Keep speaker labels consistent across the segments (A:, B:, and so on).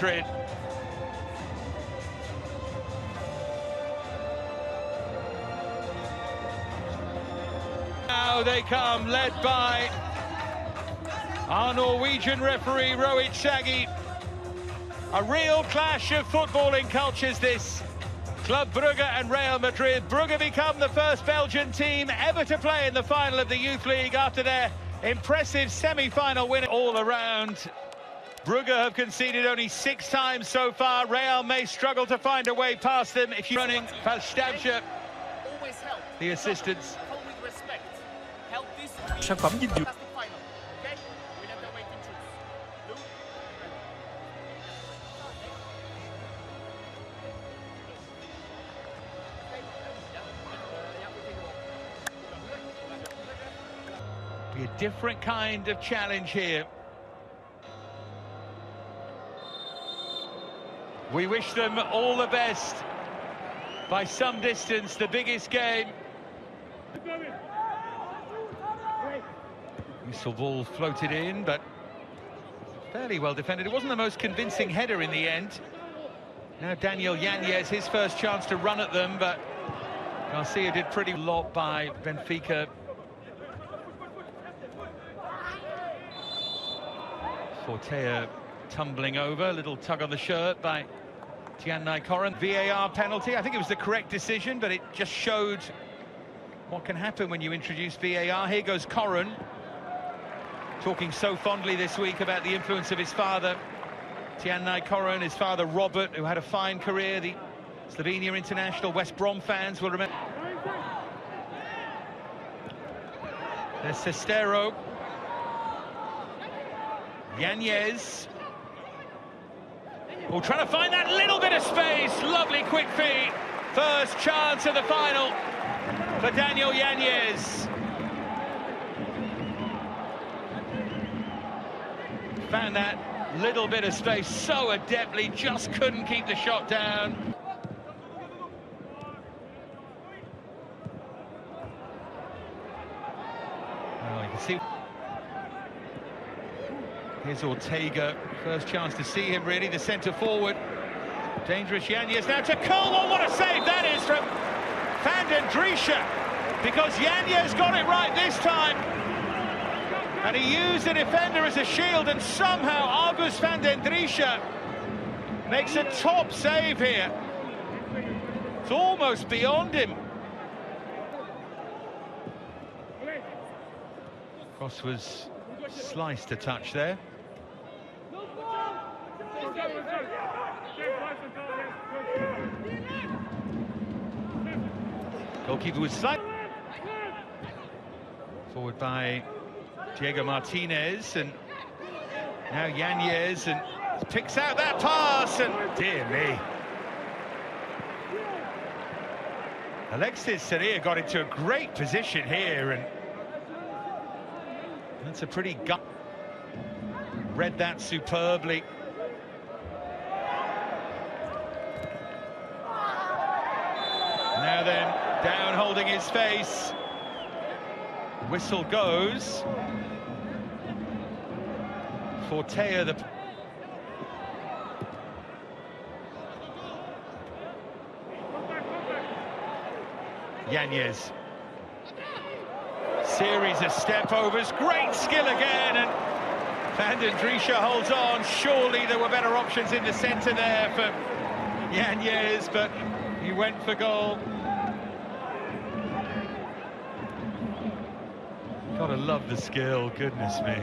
A: Madrid. Now they come, led by our Norwegian referee, Rohit Shaggy. A real clash of footballing cultures, this. Club Brugge and Real Madrid. Brugge become the first Belgian team ever to play in the final of the Youth League after their impressive semi-final win. All around, Brugge have conceded only 6 times so far. Real may struggle to find a way past them. If you're running, Falstabja, the assistants.
B: Sản phẩm dinh dưỡng.
A: Be a different kind of challenge here. We wish them all the best. By some distance, the biggest game. Whistle ball floated in, but fairly well defended. It wasn't the most convincing header in the end. Now Daniel Yanez, his first chance to run at them, but Garcia did pretty lot by Benfica. Fortea tumbling over, a little tug on the shirt by Tiannai Coran. VAR penalty, I think it was the correct decision, but it just showed what can happen when you introduce VAR. Here goes Coran, talking so fondly this week about the influence of his father, Tiannai Coran, his father Robert, who had a fine career. The Slovenia international, West Brom fans will remember. There's Sageru. Yanez. Oh, trying to find that little bit of space. Lovely quick feet. First chance of the final for Daniel Yanez. Found that little bit of space so adeptly, just couldn't keep the shot down. Well, you can see. Here's Ortega, first chance to see him really, the centre forward. Dangerous Yanez now to Coleman. What a save that is from Van den Driesche, because Yanez got it right this time. And he used the defender as a shield, and somehow August Van den Driesche makes a top save here. It's almost beyond him. Cross was sliced a touch there. Goalkeeper was slight. Forward by Diego Martinez, and now Yanez, and picks out that pass, and dear me. Alexis Saria got into a great position here, and that's a pretty gut. Read that superbly. Now then, down holding his face. Whistle goes. Fortea the... Yanez. Series of step-overs, great skill again, and Van den Driesche holds on. Surely there were better options in the centre there for Yanez, but he went for goal. Gotta love the skill, goodness me.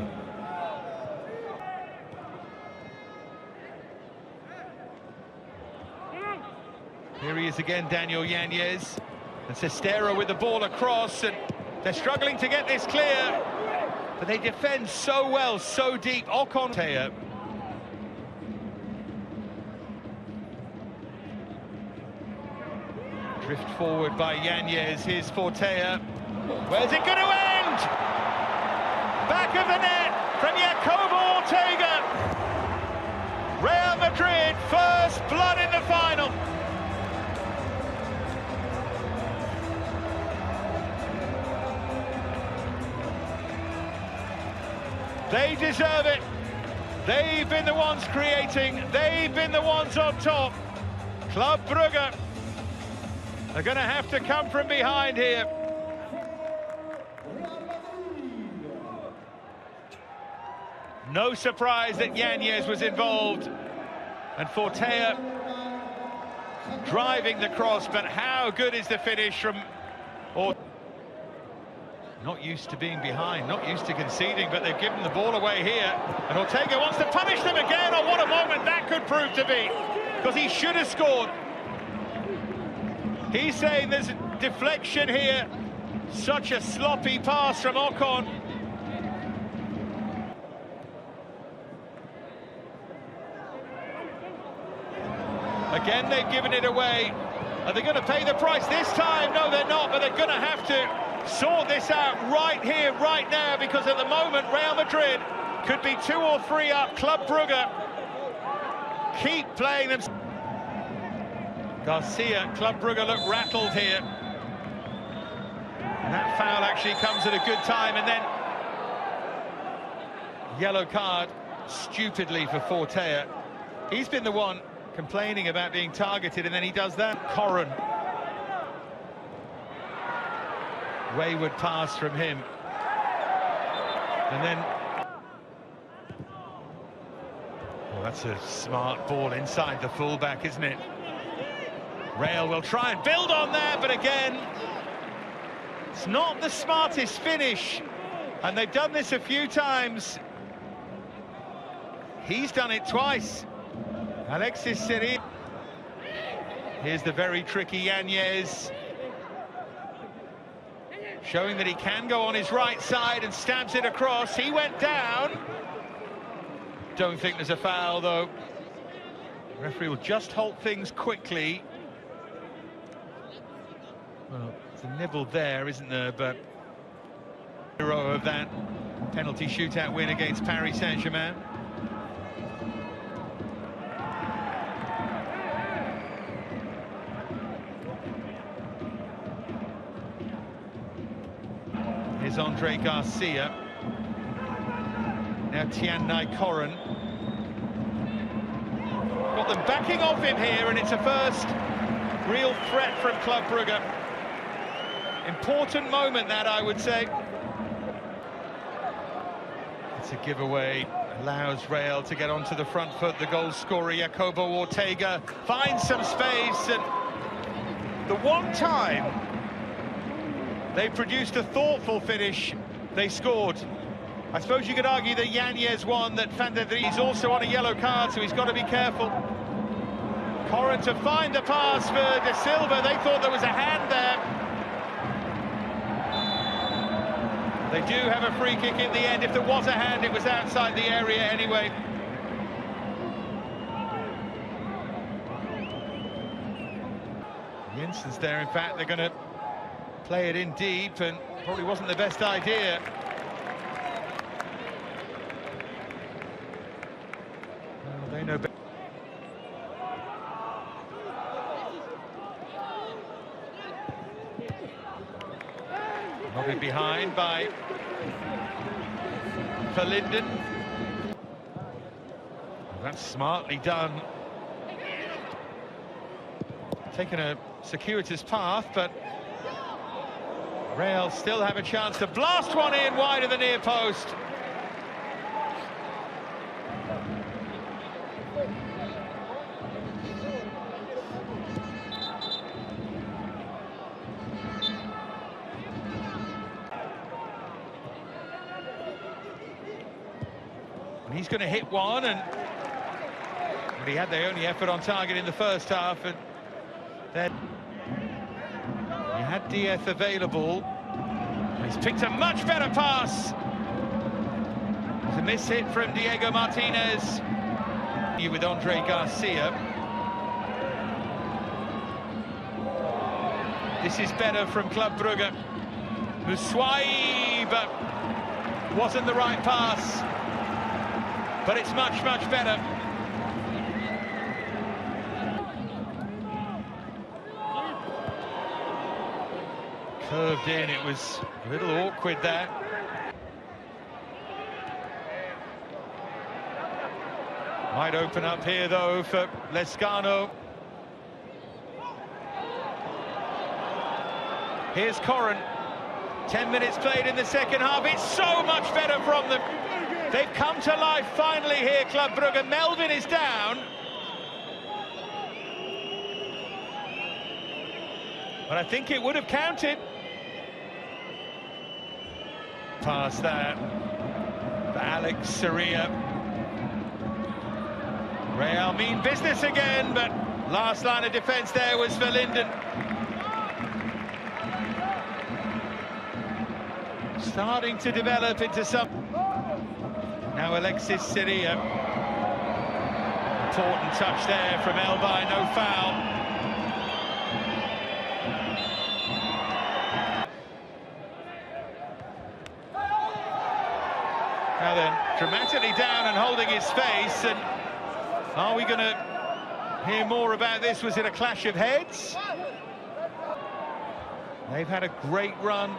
A: Here he is again, Daniel Yanez. And Sageru with the ball across, and they're struggling to get this clear. But they defend so well, so deep. Ocon. Drift forward by Yanez. Here's Fortea. Where's it going to end? Back of the net from Jacobo Ortega. Real Madrid, first blood in the final. They deserve it. They've been the ones creating, they've been the ones on top. Club Brugge are going to have to come from behind here. No surprise that Yanez was involved, and Fortea driving the cross, but how good is the finish from... Not used to being behind, not used to conceding, but they've given the ball away here, and Ortega wants to punish them again. Oh, what a moment that could prove to be, because he should have scored. He's saying there's a deflection here. Such a sloppy pass from Ocon. Again, they've given it away. Are they going to pay the price this time? No, they're not, but they're going to have to sort this out right here, right now, because at the moment, Real Madrid could be 2 or 3 up. Club Brugge keep playing them. Garcia, Club Brugge look rattled here. And that foul actually comes at a good time, and then yellow card, stupidly, for Fortea. He's been the one complaining about being targeted, and then he does that. Corrin. Wayward pass from him. And then... well, that's a smart ball inside the fullback, isn't it? Real will try and build on that, but again, it's not the smartest finish. And they've done this a few times. He's done it twice. Alexis Seri. Here's the very tricky Yanez, showing that he can go on his right side and stabs it across. He went down. Don't think there's a foul, though. The referee will just halt things quickly. Well, it's a nibble there, isn't there? But hero of that penalty shootout win against Paris Saint-Germain. Here's Andre Garcia. Now Tiannai Corrin. Got them backing off him here, and it's a first real threat from Club Brugge. Important moment, that, I would say. It's a giveaway. Allows Real to get onto the front foot. The goal scorer, Jacobo Ortega, finds some space, and the one time they produced a thoughtful finish, they scored. I suppose you could argue that Yanez won, that Fandadri's also on a yellow card, so he's got to be careful. Corrin to find the pass for De Silva. They thought there was a hand there. They do have a free kick in the end. If there was a hand, it was outside the area anyway. Jensen's there, in fact. They're going to play it in deep, and probably wasn't the best idea. Well, they know better. Robbed behind by Verlinden. That's smartly done. Taken a circuitous path, but Real still have a chance to blast one in wide of the near post. And he's going to hit one, and he had the only effort on target in the first half, and then he had Diaz available. He's picked a much better pass. It's a miss hit from Diego Martinez. With Andre Garcia. This is better from Club Brugge. Muswai, but wasn't the right pass. But it's much, much better. Curved in, it was a little awkward there. Might open up here, though, for Lescano. Here's Corrin. 10 minutes played in the second half. It's so much better from them. They've come to life finally here, Club Brugge. Melvin is down. But I think it would have counted. Past that for Alex Sageru. Real mean business again, but last line of defence there was for Linden. Starting to develop into some... Now Alexis Sageru. Important touch there from Elby, no foul. Now then, dramatically down and holding his face, and are we going to hear more about this? Was it a clash of heads? They've had a great run.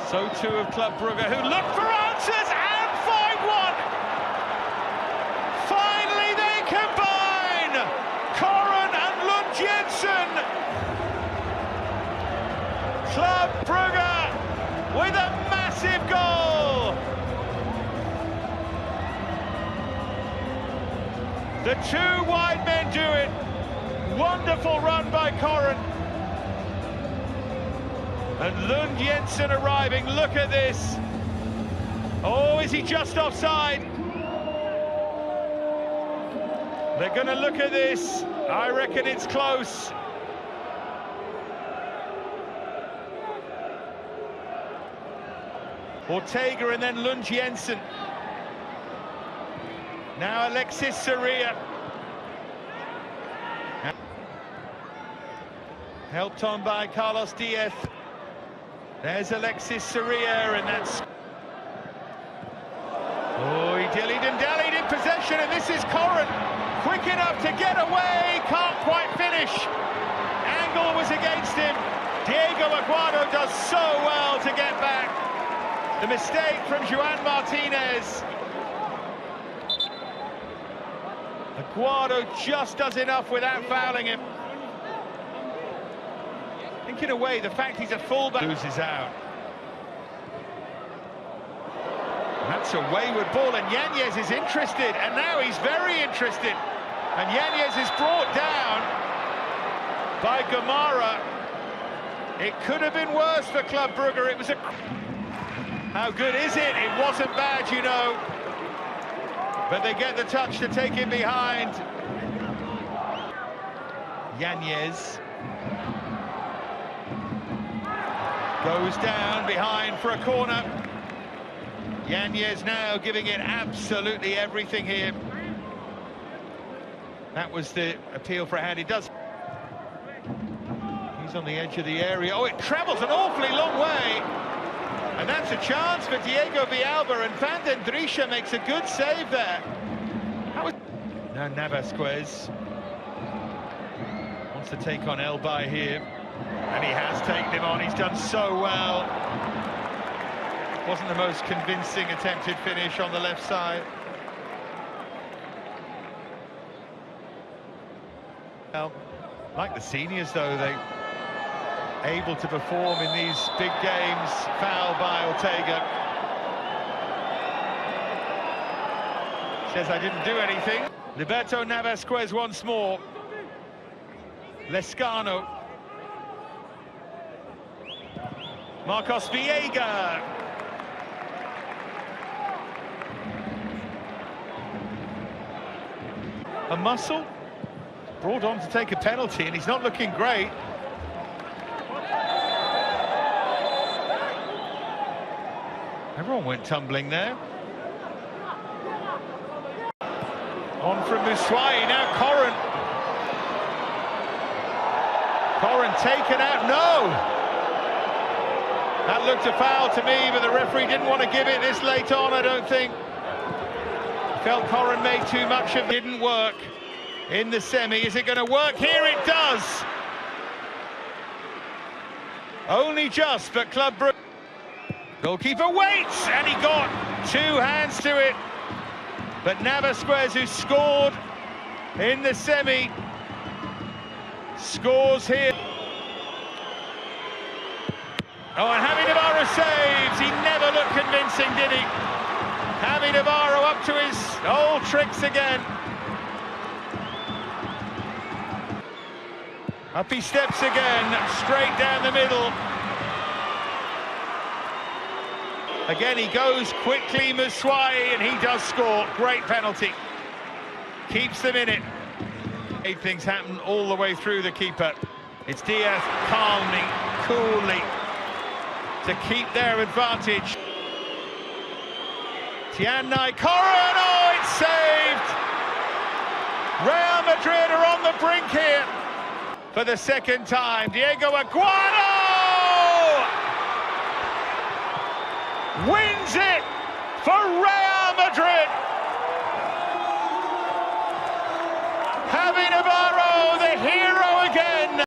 A: So too have Club Brugge, who look for answers and find one! Finally they combine! Corrin and Lund Jensen! Club Brugge with a massive goal! The two wide men do it. Wonderful run by Corrin. And Lund Jensen arriving, look at this. Oh, is he just offside? They're gonna look at this. I reckon it's close. Ortega and then Lund Jensen. Now Alexis Sageru. Helped on by Carlos Diaz. There's Alexis Sageru, and that's... Oh, he dillied and dallied in possession, and this is Corrin. Quick enough to get away, can't quite finish. Angle was against him. Diego Aguado does so well to get back. The mistake from Juan Martinez. Aguado just does enough without fouling him. I think in a way, the fact he's a fullback loses out. And that's a wayward ball, and Yanez is interested, and now he's very interested. And Yanez is brought down by Gamara. It could have been worse for Club Brugge. It was a... How good is it? It wasn't bad, you know. But they get the touch to take him behind. Yanez goes down behind for a corner. Yanez now giving it absolutely everything here. That was the appeal for a hand. He does. He's on the edge of the area. Oh, it travels an awfully long way. And that's a chance for Diego Villalba, and Van den Drisha makes a good save there. Now Navasquez wants to take on Elby here. And he has taken him on, he's done so well. Wasn't the most convincing attempted finish on the left side. Well, like the seniors though, they able to perform in these big games. Foul by Ortega. Says I didn't do anything. Liberto Navasquez once more. Lescano. Marcos Viega. A muscle brought on to take a penalty, and he's not looking great. Everyone went tumbling there. On from Muswai, now Corrin. Corrin taken out, no! That looked a foul to me, but the referee didn't want to give it this late on, I don't think. Felt Corrin made too much of it. Didn't work in the semi. Is it going to work? Here it does! Only just, but Club Brugge. Goalkeeper waits, and he got two hands to it. But Navasquez, who scored in the semi, scores here. Oh, and Javi Navarro saves. He never looked convincing, did he? Javi Navarro up to his old tricks again. Up he steps again, straight down the middle. Again, he goes quickly, Muswai, and he does score. Great penalty. Keeps them in it. Things happen all the way through the keeper. It's Diaz calmly, coolly, to keep their advantage. Tianai Corrin, oh, it's saved! Real Madrid are on the brink here for the second time. Diego Aguado wins it for Real Madrid. Javi Navarro, the hero again.